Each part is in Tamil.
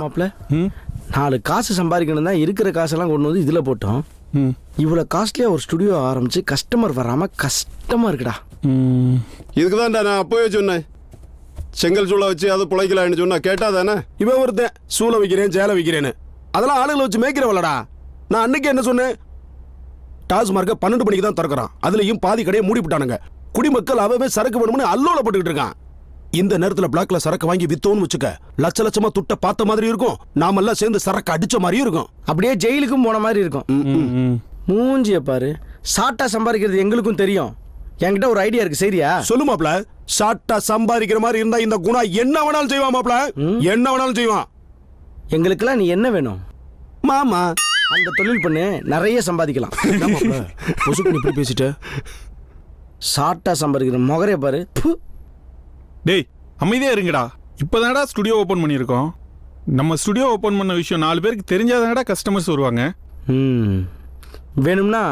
மாப்ள 4 காசு சம்பாதிக்கணும் தான் இருக்கிற காசெல்லாம் கொண்டு வந்து இதுல போட்டோம். இவ்வளவு காஸ்ட்லியா ஒரு ஸ்டுடியோ ஆரம்பிச்சு கஸ்டமர் வராம கஷ்டமா இருக்குடா. இதுக்கு தான்டா நான் அப்போவே சொன்னேன், செங்கல் சூளை வச்சு அதை பிழைக்கலான்னு சொன்னா கேட்டா தானே. இவன் ஒருத்தன் சூளை வைக்கிறேன் சேலை வைக்கிறேன்னு, அதெல்லாம் ஆளுகளை வச்சு மேய்க்கிறவளடா. நான் அன்னைக்கு என்ன சொன்னேன், டாஸ்மார்க்க 12 மணிக்கு தான் திறக்கிறான், அதுலயும் பாதி கடையை மூடிவிட்டானுங்க. குடிமக்கள் அவவே சரக்கு வேணும்னு அல்லோலப்பட்டுக்கிட்டு இருக்கான். இந்த நேரத்துல பிளாக்ல சரக்கு வாங்கி வித்தோன்னு வச்சுக்க, லட்ச லட்சமா துட்ட பார்த்த மாதிரி இருக்கும், நாமெல்லாம் சேர்ந்து சரக்கு அடிச்ச மாதிரியும் இருக்கும். அப்படியே ஜெயிலுக்கும் போன மாதிரி இருக்கும். மூஞ்சிய பாரு, ஷார்ட்டா சம்பாதிக்கிறது எங்களுக்கும் தெரியும். என்கிட்ட ஒரு ஐடியா இருக்கு, சரியா? சொல்லு மாப்ள. ஷார்ட்டா சம்பாதிக்கிற மாதிரி இருந்தா இந்த குணா என்ன வேணாலும் செய்வான் மாப்ள, என்ன வேணாலும் செய்வான். எங்களுக்கெல்லாம் நீ என்ன வேணும் மாமா? அந்த தொழில் பண்ணு, நிறைய சம்பாதிக்கலாம். இப்படி பேசிட்ட. ஷார்ட்டா சம்பாதிக்கிற முகரே பாரு. டேய் அமைதியா இருங்கடா. இப்போதானடா ஸ்டுடியோ ஓப்பன் பண்ணியிருக்கோம். நம்ம ஸ்டுடியோ ஓப்பன் பண்ண விஷயம் 4 பேருக்கு தெரிஞ்சாதானடா கஸ்டமர்ஸ் வருவாங்க. வேணும்னா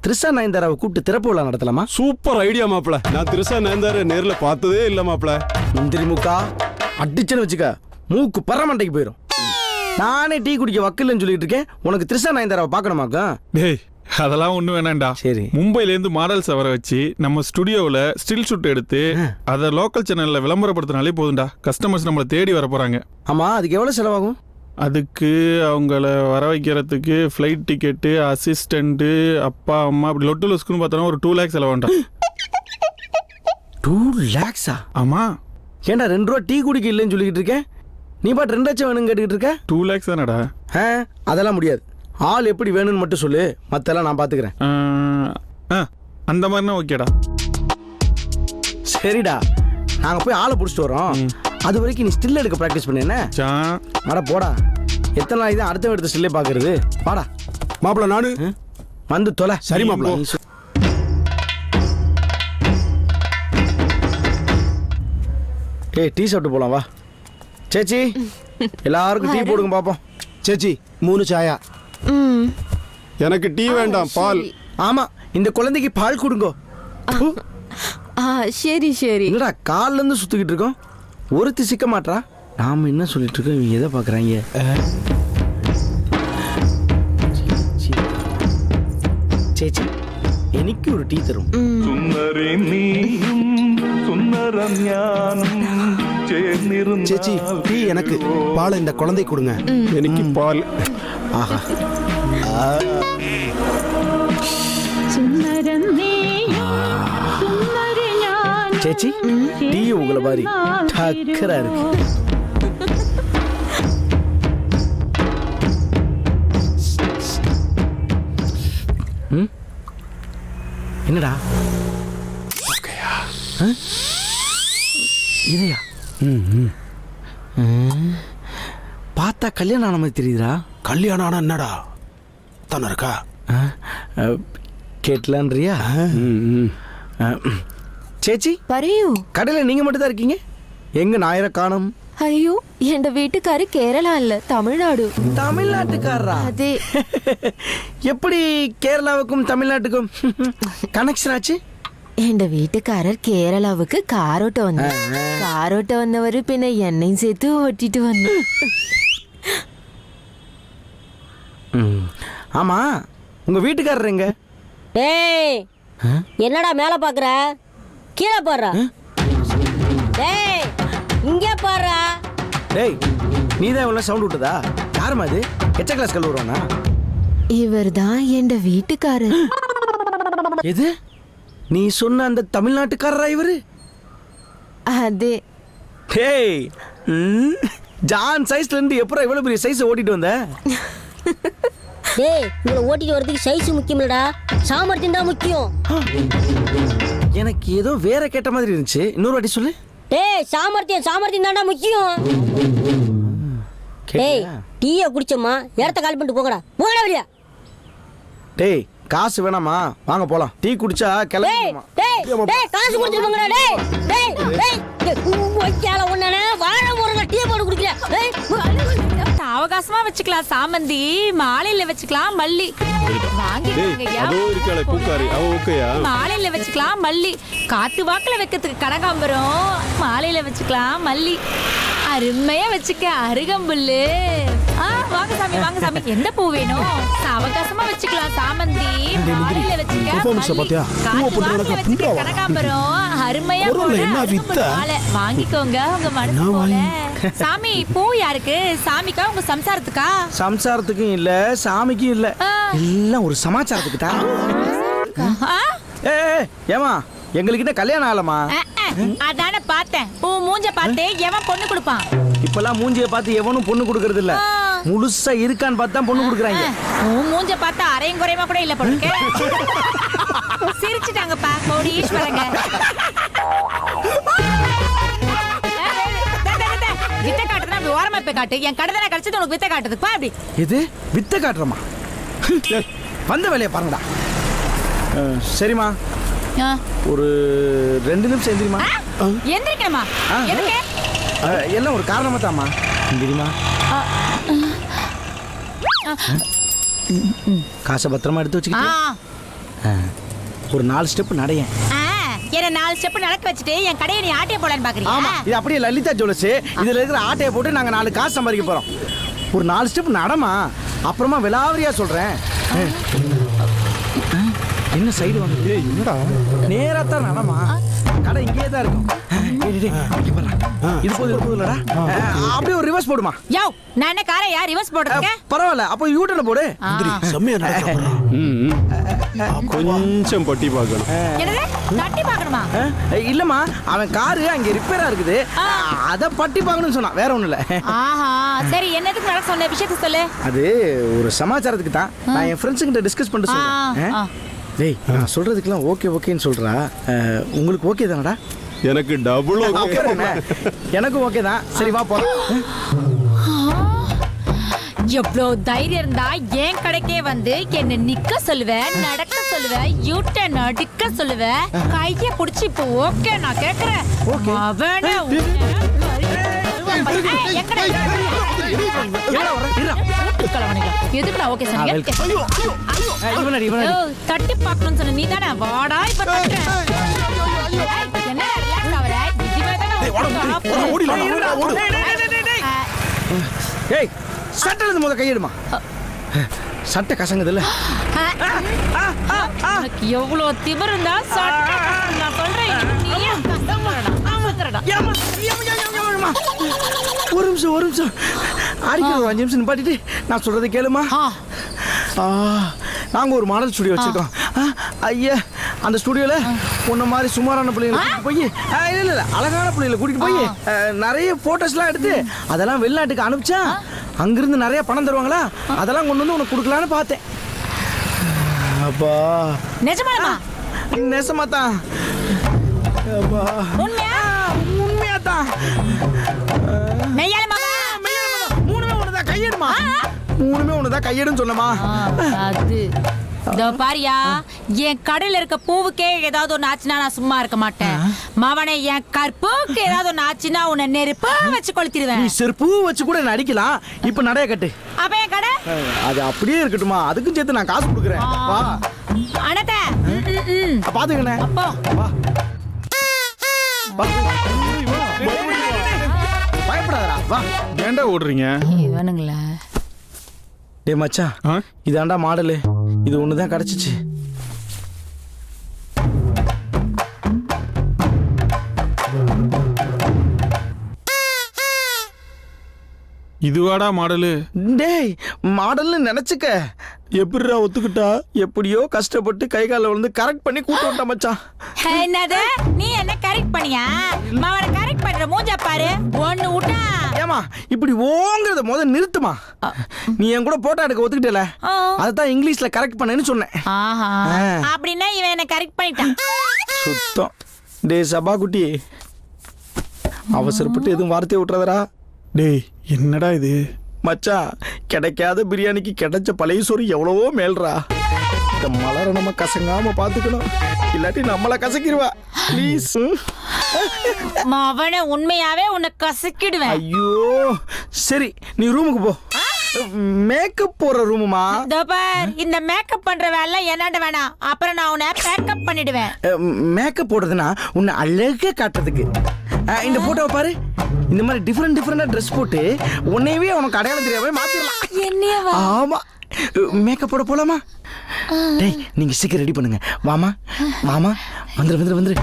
த்ரிஷா நயன்தாராவை கூப்பிட்டு திறப்பு விழா நடத்தலாமா? சூப்பர் ஐடியா மாப்ள. நான் த்ரிஷா நயன்தாரா நேர்ல பார்த்ததே இல்ல மாப்ள. முந்திரி முக்கா அடிச்சுன்னு வச்சுக்க, மூக்கு பரமண்டைக்கு போயிடும். நானே டீ குடிக்க வக்கில்லைன்னு சொல்லிட்டு இருக்கேன், உனக்கு த்ரிஷா நயன்தாராவை பார்க்கணுமாக்கா? டேய் அதெல்லாம் ஒன்றும் வேணாண்டா. சரி, மும்பைலேருந்து மாடல்ஸ் வர வச்சு நம்ம ஸ்டுடியோவில் ஸ்டில் ஷூட் எடுத்து அதை லோக்கல் சேனலில் விளம்பரப்படுத்தினாலே போதும்டா. கஸ்டமர்ஸ் நம்மளை தேடி வர போகிறாங்க. ஆமாம், அதுக்கு எவ்வளோ செலவாகும்? அதுக்கு அவங்கள வர வைக்கிறதுக்கு ஃப்ளைட் டிக்கெட்டு, அசிஸ்டண்ட்டு, அப்பா அம்மா அப்படி லொட்டு லொஸ்க்குன்னு பார்த்தோன்னா ஒரு 2 lakhs செலவாண்டா. 2 lakhs? ஆமாம். ஏன்டா 2 ரூபா டீ குடிக்க இல்லைன்னு சொல்லிக்கிட்டு இருக்கேன், நீ பாட்டு 2 லட்சம் வேணும்னு கேட்டுக்கிட்டு இருக்க? 2 lakhs தானடா. அதெல்லாம் முடியாது. ஆள் எப்படி வேணும்னு மட்டும் சொல்லு, மற்றெல்லாம் நான் பார்த்துக்கிறேன். அந்த மாதிரினா ஓகேடா. சரிடா, நாங்கள் போய் ஆளை பிடிச்சிட்டு வரோம். அது வரைக்கும் நீ ஸ்டில் எடுக்க ப்ராக்டிஸ் பண்ணு. என்ன மாடா போடா, எத்தனை நாளைக்கு தான் அடுத்த எடுத்த ஸ்டில்லே பார்க்கறது? வாடா மாப்பிள்ள, நானு வந்து தொலை. சரி மாப்பிள்ள. ஏய், டீ சாப்பிட்டு போலாம் வா. சேச்சி, எல்லாருக்கும் டீ போடுங்க பாப்போம். சேச்சி 3 சாயா. எனக்கு டீ வேண்டாம், பால். ஆமா, இந்த குழந்தைக்கு பால் கொடுங்கோ. சரி சரி. என்னடா கால்ல இருந்து சுத்திக்கிட்டு இருக்கோம், ஒருத்தி சிக்க மாட்டா. நாம என்ன சொல்லிட்டு இருக்கோம், இவங்க எதை பாக்குறாங்க? சேச்சி, எனக்கு ஒரு டீ தரும். சேச்சி, டீ எனக்கு, பால் இந்த குழந்தை கொடுங்க. எனக்கு பால். ஆஹா, சேச்சி டீ உங்களை மாதிரி டக்கரா இருக்கு. என்னடா இதையா? பார்த்தா கல்யாணம் ஆன மாதிரி தெரியுதுடா. கல்யாணம் ஆனா என்னடா தானே இருக்கா? கேட்கலான்றியா? சேச்சி, പറയൂ. கடையில நீங்க மட்டும் தான் இருக்கீங்க, எங்க நாயரை காணோம்? അയ്യോ, എന്റെ വീട്ടുകാര് കേരള അല്ല, തമിഴ്നാട്. தமிழ்நாட்டுக்காரரா? അതെ. எப்படி கேரளாவுக்கும் தமிழ்நாட்டுக்கும் கனெக்ஷன் ஆச்சு? എന്റെ വീട്ടുകാരർ കേരളാവുക്ക് കാറോട്ട് വന്നു. കാറോട്ട് വന്നവര് പിന്നെ എണ്ണയും சேர்த்து ஓட்டிட்டு വന്നു. ஆமா, உங்க வீட்டுக்காரர் எங்க? டேய், என்னடா மேல பாக்குற? கீழே போடுறா. டேய், இங்க பாடுறா. டேய், நீ தான் இவ்வளவு சவுண்ட் விட்டதா? யாருமா இது? எச்ச கிளாஸ் கல்லூரானா? இவர்தான் என் வீட்டுக்காரர். எது? நீ சொன்ன அந்த தமிழ்நாட்டுக்காரரா இவரு? அதே. டேய், ஜான் சைஸ்ல இருந்து எப்பறம் இவ்வளவு பெரிய சைஸ் ஓட்டிட்டு வந்த? டேய், இவளை ஓட்டிட்டு வரதுக்கு சைஸ் முக்கியம் இல்லடா, சாமர்த்தியம் தான் முக்கியம். எனக்கு ஏதோ வேற கேட்ட மாதிரி இருந்துச்சு, இன்னொரு வாட்டி சொல்லு. டேய், சாமர்த்தியம் தான்டா முக்கியம். டேய், டீயை குடிச்சோமா இடத்த காலி பண்ணிட்டு போங்கடா, போங்கடா வெளியா. டேய், காசு வேணாமா? வாங்க போலாம். டீ குடிச்சா கிளம்பிடுமா? டேய், காசு கொடுத்துட்டு போங்கடா. டேய், ஓகேல ஒண்ணே வாழ முருங்க டீ போட்டு குடிக்கல. டேய், அவகாசமா வச்சுக்கலாம், சாமந்தி மாலையில வச்சுக்கலாம், மல்லி வாங்கிட்டு மாலையில வச்சுக்கலாம், மல்லி காத்து வாக்குல வைக்கிறதுக்கு கனகாம்பரம், மாலையில மாலையில வச்சுக்கலாம் மல்லி. அருமையா வச்சுக்க அருகம்புல்லு. வாங்க சாமி வாங்க சாமி. எந்த பூ வேணும்? அவகாசமா வச்சுக்கலாம் சாமந்தி. மாலையில வச்சுக்க performance மல்லி. பாத்தியா? பூவை காத்து போட்டு வாசல்ல நடக்க வச்சுக்க புண்டாவா? கனகாம்பரம். அருமையா பொருள்ல போடு என்ன அருகம்புல் வித்த? மாலை. வாங்கிக்கோங்க உங்க மனசு நான் போல. சாமி பூ யாருக்கு? சாமிக்கா உங்க சம்சாரத்துக்கா? சம்சாரத்துக்கும் இல்ல சாமிக்கும் இல்ல எல்லாம் ஒரு சமாச்சாரத்துக்கு தான். ஆ? ஏமா எங்களுக்கு என்ன கல்யாணம் ஆகலமா? அதானே பார்த்தேன். உன் மூஞ்ச பார்த்து எவன் பொண்ணு கொடுப்பான்? இப்பெல்லாம் மூஞ்சிய பார்த்து எவனும் பொண்ணு கொடுக்கறது இல்ல. முழுசா இருக்கான்னு பார்த்து தான் பொண்ணு கொடுக்குறாங்க. உன் மூஞ்ச பார்த்தா அரையும் குறையுமா கூட இல்ல பொண்ணுக்கு. சிரிச்சுட்டாங்கப்பா கோடீஸ்வரங்க. வித்த காட்டுறா அப்படி ஓரமா போய் காட்டு. என் கடை தானே கிடைச்சது உனக்கு வித்த காட்டுதுப்பா அப்படி. எது வித்த காட்டுறமா? வந்த வேலையை பாருங்கடா. சரிம்மா ஒரு 2 நிமிஷம் எந்திரிமா. எந்திரிக்கணுமா? எதுக்கு? எல்லாம் ஒரு காரணமா தாம்மா. எந்திரிமா. காசை பத்திரமா எடுத்து வச்சுக்கிட்டு ஒரு 4 ஸ்டெப் நடையேன். என்ன 4 ஸ்டெப் நடக்க வச்சுட்டு என் கடையை நீ ஆட்டிய போலன்னு பாக்குறீங்க? ஆமா இது அப்படியே லலிதா ஜுவல்லர்ஸ். இதுல இருக்கிற ஆட்டையை போட்டு நாங்க 4 காசு சம்பாதிக்க போறோம். ஒரு 4 ஸ்டெப் நடமா, அப்புறமா விலாவரியா சொல்றேன். என்ன சைடு வந்து என்னடா நேரா தான் நடமா. கடை இங்கேயே தான் இருக்கும். இது போதுலடா. அப்படியே ஒரு ரிவர்ஸ் போடுமா. யோ நான் என்ன காரை யார் ரிவர்ஸ் போடுறதுக்கு? பரவாயில்ல அப்போ யூட்டர்ல போடு. செம்மையா நடக்க கொஞ்சம் பட்டி பார்க்கணும். என்னது தட்டி பார்க்கணுமா? இல்லம்மா அவன் காரு அங்க ரிப்பேரா இருக்குது. அத பட்டி பார்க்கணும்னு சொன்னான், வேற ஒண்ணும் இல்ல. ஆஹா சரி என்னதுக்கு நடக்க சொன்ன விஷயத்தை சொல்லு. அது ஒரு சமாச்சாரத்துக்கு தான். நான் என் ஃப்ரெண்ட்ஸ் கிட்ட டிஸ்கஸ் பண்ணிட்டு சொல்றேன். டேய் நான் சொல்றதுக்கெல்லாம் ஓகே ஓகேன்னு சொல்றா. உங்களுக்கு ஓகே தானடா? எனக்கு டபுள் ஓகே. எனக்கும் ஓகே தான். சரி வா போலாம். எவ்வளோ தைரியம் இருந்தா என் கடைக்கே வந்து என்ன நிக்க சொல்லுவேன், நடக்க சொல்லுவேன், யூட்டன் அடிக்க சொல்லுவேன். கைய புடிச்சு இப்போ ஓகே நான் கேக்குறேன். அவனே எதுக்கு நான் ஓகே சொன்னீங்க? தட்டி பார்க்கணும்னு சொன்ன நீ தானே. வாடா இப்ப தட்டுறேன். என்ன ரிலாக்ஸ் ஆவற? ஏய் சட்டை முத கையிடுமா. சட்டை கசங்குது இல்ல. உனக்கு எவ்வளவு திமிரு இருந்தா சட்டை நான் சொல்றேன். நீ கசங்குறடா. ஒரு நிமிஷம் அடிக்கிற ஒரு 5 நிமிஷம் நிப்பாட்டிட்டு நான் சொல்றதை கேளுமா. நாங்க ஒரு மாடல் ஸ்டுடியோ வச்சிருக்கோம். ஐயா அந்த ஸ்டுடியோல உன்ன மாதிரி சுமாரான பிள்ளைங்களை கூட்டிட்டு போய் இல்ல அழகான பிள்ளைகளை கூட்டிட்டு போய் நிறைய போட்டோஸ்லாம் எடுத்து அதெல்லாம் வெளிநாட்டுக்கு அனுப்பிச்சா அங்கிருந்து நிறைய பணம் தருவாங்களா, அதெல்லாம் கொண்டு வந்து உனக்கு கொடுக்கலான்னு பார்த்தேன். அப்பா நிஜமாலுமா? நெசமா தான். உண்மையா தான். மூணுமே ஒண்ணுதான் கையெடுமா. மூணுமே ஒண்ணுதான் கையெடுன்னு சொன்னமா. அது இதோ பாரியா, என் கடையில இருக்க பூவுக்கே ஏதாவது ஒன்று ஆச்சுன்னா நான் சும்மா இருக்க மாட்டேன். மவனை என் கற்புக்கு ஏதாவது ஒன்று ஆச்சுன்னா உன்னை நெருப்பா வச்சு கொளுத்திடுவேன். நீ செருப்பு வச்சு கூட நடிக்கலாம். இப்ப நடைய கட்டு. அப்ப என் கடை அது அப்படியே இருக்கட்டுமா. அதுக்கும் சேர்த்து நான் காசு கொடுக்குறேன். வா அனத பாத்துக்கண்ணே. அப்போ பயப்படாதடா வா. ஏன்டா ஓடுறீங்க? இவனுங்களா? டே மச்சான் இதாண்டா மாடலு. இது ஒண்ணுதான் கிடைச்சிச்சு. இதுவாடா மாடலு? டேய் மாடல்னு நினைச்சுக்க. எப்படிடா ஒத்துக்கிட்டா? எப்படியோ கஷ்டப்பட்டு கை கால வந்து கரெக்ட் பண்ணி கூட்டு விட்டா மச்சான். என்னது நீ என்ன கரெக்ட் பண்ணியா? மவனை கரெக்ட் பண்ற மூஞ்ச பாரு. ஒண்ணு விட்டா ஏமா இப்படி ஓங்கறத முத நிறுத்துமா. நீ என் கூட போட்டோ எடுக்க ஒத்துக்கிட்டல, அதான் இங்கிலீஷ்ல கரெக்ட் பண்ணேன்னு சொன்னேன். ஆஹா அப்படின்னா இவன் என்ன கரெக்ட் பண்ணிட்டான். சுத்தம். டே சபா குட்டி அவசரப்பட்டு எதுவும் வார்த்தையை விட்டுறதரா. டேய் என்னடா இது? மச்சான் கிடைக்காத பிரியாணிக்கு கிடைச்ச பழைய சோறு எவ்வளவோ மேல்றா. இந்த மலரை நம்ம கசங்காம பாத்துக்கணும், இல்லாட்டி நம்மள கசக்கிடுவா. ப்ளீஸ். அவனை உண்மையாவே உன்னை கசக்கிடுவேன். ஐயோ சரி நீ ரூமுக்கு போ. மேக்கப் போற ரூமுமா. பார் இந்த மேக்கப் பண்ற வேலை என்னாண்ட வேணாம். அப்புறம் நான் உன்னை பேக்கப் பண்ணிடுவேன். மேக்கப் போடுறதுன்னா உன்னை அழகா காட்டுறதுக்கு. இந்த போட்டோவை பாரு. இந்த மாதிரி டிஃப்ரெண்டா ட்ரெஸ் போட்டு உன்னையவே உனக்கு அடையாளம் தெரியாம மாத்திரலாம். என்னையவா? ஆமா, மேக்கப் போட போலாமா? டேய், நீங்க சீக்கிரம் ரெடி பண்ணுங்க. வாமா வாமா, வந்துரு.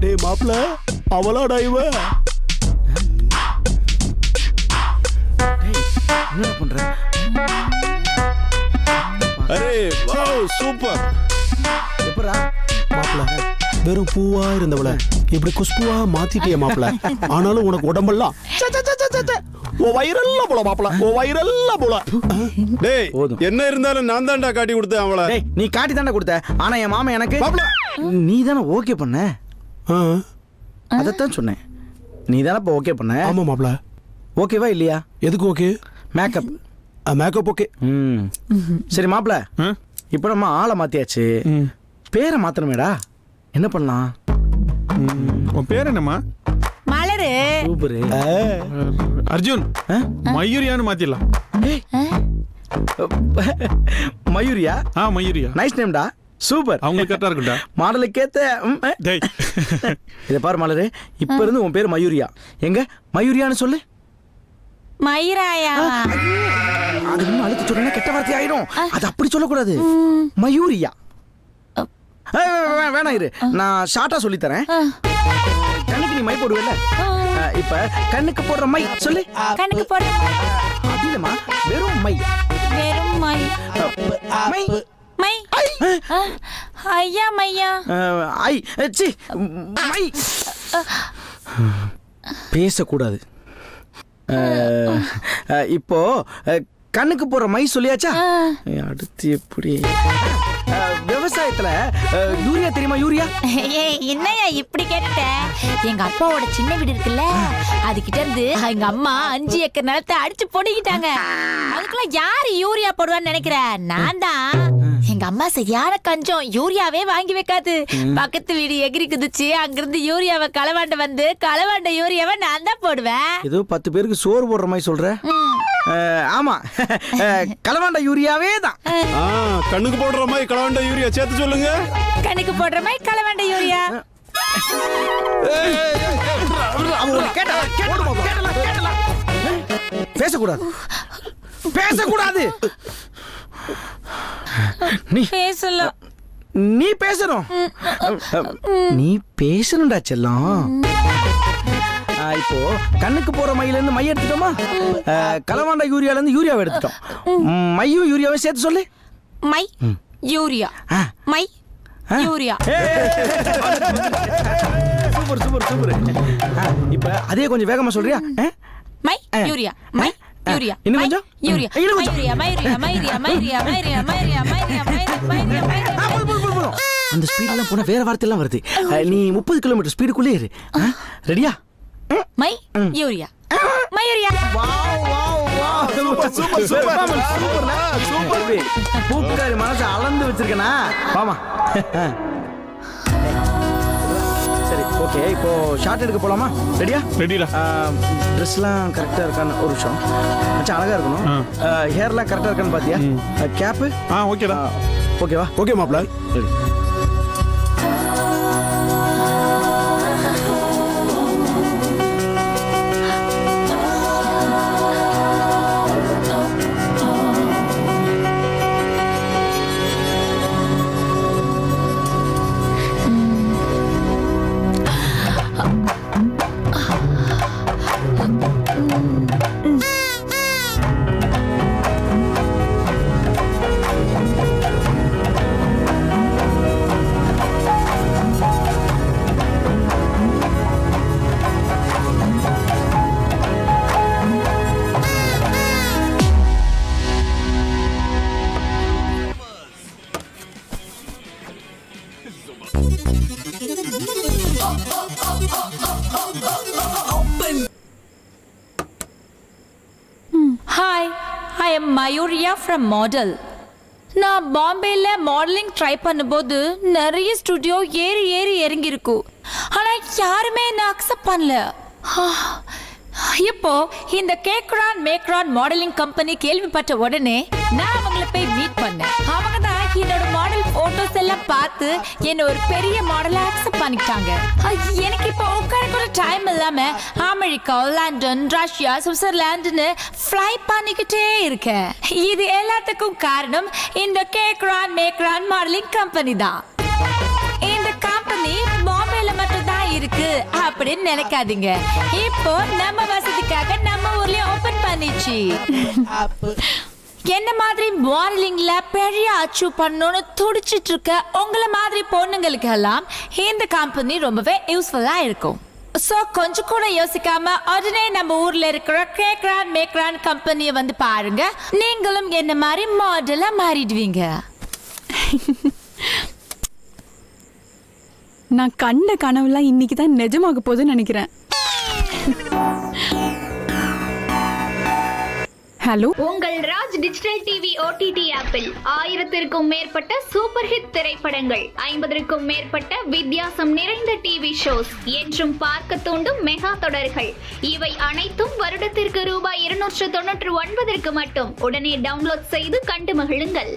டேய் மாப்ள, அவளாடா இவ? என்ன பண்ற? Array wow, super. எப்பரா மாப்ள, வெறும் பூவா இருந்தவள இப்படி குஷ்புவா மாத்திட்டிய மாப்ள. ஆனாலும் உனக்கு உடம்பெல்லாம் ஓ வயிறெல்லாம் போல மாப்ள, ஓ வயிறெல்லாம் போல. டேய், போதும். என்ன இருந்தாலும் நான் தான்டா காட்டி கொடுத்தேன் அவளை. டேய், நீ காட்டி தானே கொடுத்த. ஆனா என் மாமா எனக்கு மாப்ள. நீ தானே ஓகே பண்ண. ஆ, அதைத்தான் சொன்னேன். நீ தானே இப்போ ஓகே பண்ண. ஆமா மாப்ள. ஓகேவா இல்லையா? எதுக்கு ஓகே? மேக்கப். Makeup okay. சரி மாப்ள, ஆ? இப்போ நம்ம ஆளை மாத்தியாச்சு. ம். பேரை மாத்தணுமேடா. என்ன பண்ணலாம்? உன் பேர் என்னம்மா? மலரு. சூப்பரு. அர்ஜுன். ஆ? மயூரியான்னு மாத்திடலாம். மயூரியா? மயூரியா. நைஸ் நேம்டா. சூப்பர். அவங்களுக்கு கரெக்டா இருக்கும்டா. மாடலுக்கேத்த டேய். இதை பாரு மலரு, இப்ப இருந்து உன் பேர் மயூரியா. எங்க மயூரியான்னு சொல்லு. மயிராயா? அது இன்னும் அழுத்தி சொன்னா கெட்ட வார்த்தை ஆயிடும். அது அப்படி சொல்லக்கூடாது. மயூரியா. வேணாம் இரு, நான் ஷார்ட்டா சொல்லி தரேன். கண்ணுக்கு நீ மை போடுவல, இப்ப கண்ணுக்கு போடுற மை சொல்லு. கண்ணுக்கு போடுற அது இல்லம்மா, வெறும் மை. வெறும் மை. My my. ஐயா மையா. ஐ சி மை. பேசக்கூடாது. இப்போ கண்ணுக்கு போற மை சொல்லியாச்சா? அடுத்து எப்படி? விவசாயத்துல யூரியா தெரியுமா? யூரியா என்னையா இப்படி கேட்டுட்ட? எங்க அப்பாவோட சின்ன வீடு இருக்குல்ல, அதுகிட்ட இருந்து எங்க அம்மா 5 ஏக்கர் நிலத்தை அடிச்சு பொடிக்கிட்டாங்க. அதுக்குள்ள யாரு யூரியா போடுவான்னு நினைக்கிற? நான் தான். எங்க அம்மா சரியான கஞ்சம், யூரியாவே வாங்கி வைக்காது. பக்கத்து வீடு எகிரி குதிச்சு அங்கிருந்து யூரியாவை களவாண்ட யூரியாவை நான் தான் போடுவேன். ஏதோ 10 பேருக்கு சோறு போடுற மாதிரி சொல்ற. ஆமா, களவாண்ட யூரியாவே தான். கண்ணுக்கு போடுற மாதிரி களவாண்ட யூரியா சேர்த்து சொல்லுங்க. கண்ணுக்கு போடுற மாதிரி களவாண்ட யூரியா. பேசக்கூடாது, பேசக்கூடாது. நீ பேசலாம். நீ பேசணும். நீ பேசணும்டா செல்லம். இப்போ கண்ணுக்கு போற மையில இருந்து மை எடுத்துட்டோமா? களவாண்ட யூரியால இருந்து யூரியாவை எடுத்துட்டோம். மையும் யூரியாவை சேர்த்து சொல்லு. My urea. My urea. Super super super. இப்ப அதே கொஞ்சம் வேகமா சொல்றியா? My urea. My urea. இன்னும் கொஞ்சம். யூரியா. யூரியா. அந்த ஸ்பீட்லாம் போனா வேற வார்த்தை எல்லாம் வருது. நீ 30 கிலோமீட்டர் ஸ்பீடுக்குள்ளே இரு. ரெடியா? மை யூரியா. மயூரியா. Super super super super. பூக்காரி மனசை அளந்து வச்சிருக்கனா? வாமா. சரி, ஓகே. இப்போ ஷார்ட் எடுக்க போலாமா? ரெடியா? ரெடிடா. ட்ரெஸ்லாம் கரெக்டா இருக்கான்னு ஒரு நிமிஷம். மச்சான் அழகா இருக்கணும். ஹேர்லாம் கரெக்டா இருக்கான்னு பாத்தியா? கேப்பு ஓகேடா. ஓகேவா? ஓகே மாப்ள. Ready. Hi, I am Mayuriya from Model. நான் பாம்பேல மாடலிங் ட்ரை பண்ணும்போது நிறைய ஸ்டுடியோ ஏறி ஏறி இறங்கி இருக்கும். ஆனா யாருமே என்ன அக்செப்ட் பண்ணல. இப்போ இந்த கேக்ரான் மேக்ரான் மாடலிங் கம்பெனி கேள்விப்பட்ட உடனே நான் அவங்கள போய் மீட் பண்ணேன். அவங்க தான் என்னோட மாடல் போட்டோஸ் எல்லாம் பார்த்து என்ன ஒரு பெரிய மாடலா அக்செப்ட் பண்ணிட்டாங்க. எனக்கு இப்போ உட்கார கூட டைம் இல்லாம அமெரிக்கா, லண்டன், ரஷ்யா, சுவிட்சர்லாந்துன்னு ஃப்ளை பண்ணிக்கிட்டே இருக்கேன். இது எல்லாத்துக்கும் காரணம் இந்த கேக்ரான் மேக்ரான் மாடலிங் கம்பெனி தான். இந்த கம்பெனி பாம்பேல மட்டும் தான் இருக்கு அப்படின்னு நினைக்காதீங்க. இப்போ நம்ம வசதிக்காக நம்ம ஊர்லயும் ஓபன் பண்ணிச்சு. என்ன மாதிரி மாடலிங்ல பெரிய அச்சீவ் பண்ணணும்னு துடிச்சிட்டு இருக்க உங்களை மாதிரி பொண்ணுங்களுக்கு எல்லாம் இந்த கம்பெனி ரொம்பவே யூஸ்ஃபுல்லா இருக்கும். சோ கொஞ்சம் கூட யோசிக்காம உடனே நம்ம ஊர்ல இருக்கிற கேக்ரான் மேக்ரான் கம்பெனியை வந்து பாருங்க. நீங்களும் என்ன மாதிரி மாடலா மாறிடுவீங்க. நான் கண்ட கனவுலாம் இன்னைக்கு தான் நிஜமாக போகுதுன்னு நினைக்கிறேன். ஹலோ, உங்கள் ராஜ் டிஜிட்டல் டிவி OTT ஆப்பில் 1000க்கும் மேற்பட்ட சூப்பர் ஹிட் திரைப்படங்கள், 50க்கும் மேற்பட்ட வித்தியாசம் நிறைந்த டிவி ஷோஸ் என்றும் பார்க்க தூண்டும் மெகா தொடர்கள், இவை அனைத்தும் வருடத்திற்கு ரூபாய் 299 மட்டும். உடனே டவுன்லோட் செய்து கண்டு மகிழுங்கள்.